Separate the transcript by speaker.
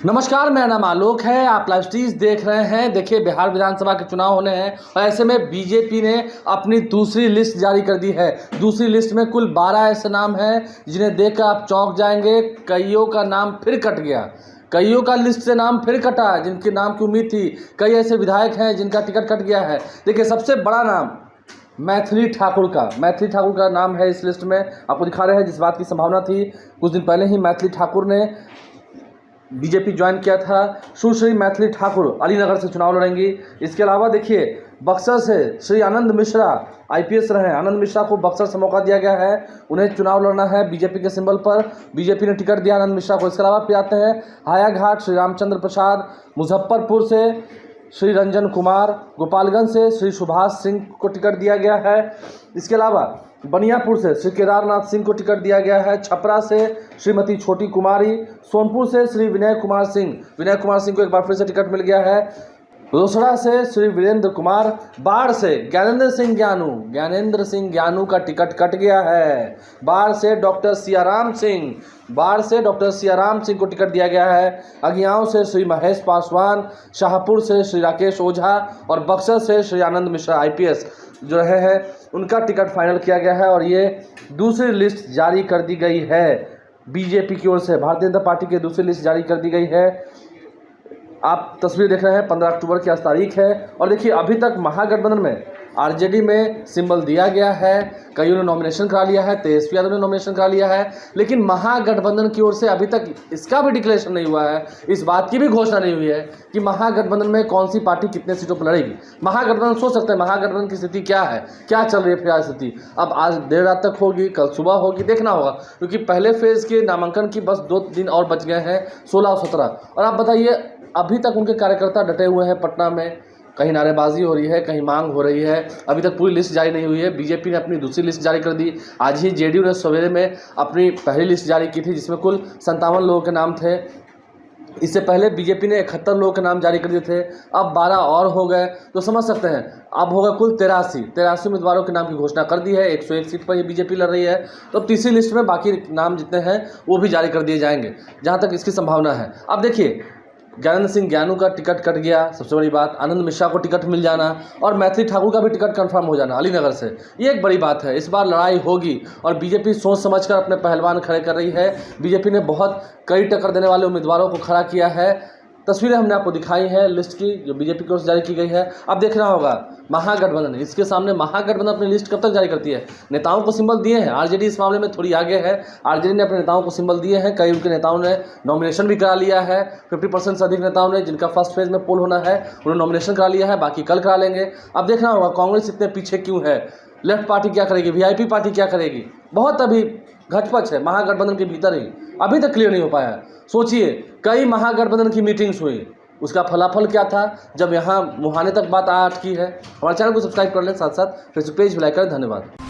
Speaker 1: नमस्कार, मेरा नाम आलोक है। आप लाइव स्ट्रीज देख रहे हैं। देखिए, बिहार विधानसभा के चुनाव होने हैं और ऐसे में बीजेपी ने अपनी दूसरी लिस्ट जारी कर दी है। दूसरी लिस्ट में कुल 12 ऐसे नाम हैं जिन्हें देखकर आप चौंक जाएंगे। कईयों का नाम फिर कट गया, कईयों का लिस्ट से नाम फिर कटा जिनके नाम की उम्मीद थी। कई ऐसे विधायक हैं जिनका टिकट कट गया है। देखिए, सबसे बड़ा नाम मैथिली ठाकुर का नाम है इस लिस्ट में। आपको दिखा रहे हैं। जिस बात की संभावना थी, कुछ दिन पहले ही मैथिली ठाकुर ने बीजेपी ज्वाइन किया था। सुश्री मैथिली ठाकुर अलीनगर से चुनाव लड़ेंगी। इसके अलावा देखिए, बक्सर से श्री आनंद मिश्रा आईपीएस रहे। आनंद मिश्रा को बक्सर से मौका दिया गया है, उन्हें चुनाव लड़ना है बीजेपी के सिंबल पर। बीजेपी ने टिकट दिया आनंद मिश्रा को। इसके अलावा फिर आते हैं हायाघाट श्री रामचंद्र प्रसाद, मुजफ्फरपुर से श्री रंजन कुमार, गोपालगंज से श्री सुभाष सिंह को टिकट दिया गया है। इसके अलावा बनियापुर से श्री केदारनाथ सिंह को टिकट दिया गया है। छपरा से श्रीमती छोटी कुमारी, सोनपुर से श्री विनय कुमार सिंह को एक बार फिर से टिकट मिल गया है। रोसड़ा से श्री वीरेंद्र कुमार, बाढ़ से ज्ञानेंद्र सिंह ज्ञानू का टिकट कट गया है। बाढ़ से डॉक्टर सियाराम सिंह को टिकट दिया गया है। अगियाओं से श्री महेश पासवान, शाहपुर से श्री राकेश ओझा और बक्सर से श्री आनंद मिश्रा आईपीएस जो रहे हैं, उनका टिकट फाइनल किया गया है और ये दूसरी लिस्ट जारी कर दी गई है बीजेपी की ओर से। भारतीय जनता पार्टी की दूसरी लिस्ट जारी कर दी गई है। आप तस्वीर देख रहे हैं। 15 अक्टूबर की आज तारीख है और देखिए, अभी तक महागठबंधन में आरजेडी में सिंबल दिया गया है। कईयों ने नॉमिनेशन करा लिया है, तेजस्वी यादव ने नॉमिनेशन करा लिया है, लेकिन महागठबंधन की ओर से अभी तक इसका भी डिक्लेरेशन नहीं हुआ है, इस बात की भी घोषणा नहीं हुई है कि महागठबंधन में कौन सी पार्टी कितने सीटों पर लड़ेगी। महागठबंधन सोच सकते हैं महागठबंधन की स्थिति क्या है, क्या चल रही है फिलहाल स्थिति। अब आज देर रात तक होगी, कल सुबह होगी, देखना होगा, क्योंकि पहले फेज के नामांकन की बस 2 दिन और बच गए हैं, 16 और 17। और आप बताइए, अभी तक उनके कार्यकर्ता डटे हुए हैं पटना में। कहीं नारेबाजी हो रही है, कहीं मांग हो रही है। अभी तक पूरी लिस्ट जारी नहीं हुई है। बीजेपी ने अपनी दूसरी लिस्ट जारी कर दी। आज ही जेडीयू ने सवेरे में अपनी पहली लिस्ट जारी की थी, जिसमें कुल 57 लोगों के नाम थे। इससे पहले बीजेपी ने 71 लोगों के नाम जारी कर दिए थे। अब 12 और हो गए, तो समझ सकते हैं अब होगा कुल 83 उम्मीदवारों के नाम की घोषणा कर दी है। 101 सीट पर ये बीजेपी लड़ रही है। तो अब तीसरी लिस्ट में बाकी नाम जितने हैं वो भी जारी कर दिए जाएंगे, जहाँ तक इसकी संभावना है। अब देखिए, ज्ञानेंद्र सिंह ज्ञानू का टिकट कट गया, सबसे बड़ी बात। आनंद मिश्रा को टिकट मिल जाना और मैथिली ठाकुर का भी टिकट कंफर्म हो जाना अलीनगर से, ये एक बड़ी बात है। इस बार लड़ाई होगी और बीजेपी सोच समझकर अपने पहलवान खड़े कर रही है। बीजेपी ने बहुत कई टक्कर देने वाले उम्मीदवारों को खड़ा किया है। तस्वीरें हमने आपको दिखाई हैं लिस्ट की, जो बीजेपी की ओर से जारी की गई है। अब देखना होगा महागठबंधन, इसके सामने महागठबंधन अपनी लिस्ट कब तक जारी करती है। नेताओं को सिंबल दिए हैं, आरजेडी इस मामले में थोड़ी आगे है। आरजेडी ने अपने नेताओं को सिंबल दिए हैं। कई उनके नेताओं ने नॉमिनेशन भी करा लिया है। 50% से अधिक नेताओं ने, जिनका फर्स्ट फेज में पोल होना है, उन्होंने नॉमिनेशन करा लिया है। बाकी कल करा लेंगे। अब देखना होगा कांग्रेस इतने पीछे क्यों है, लेफ्ट पार्टी क्या करेगी, वीआईपी पार्टी क्या करेगी। बहुत अभी घचपच है महागठबंधन के भीतर ही, अभी तक क्लियर नहीं हो पाया। सोचिए, कई महागठबंधन की मीटिंग्स हुई, उसका फलाफल क्या था जब यहाँ मुहाने तक बात आ अटकी है। हमारे चैनल को सब्सक्राइब कर लें, साथ साथ फेसबुक पेज भी लाइक करें। धन्यवाद।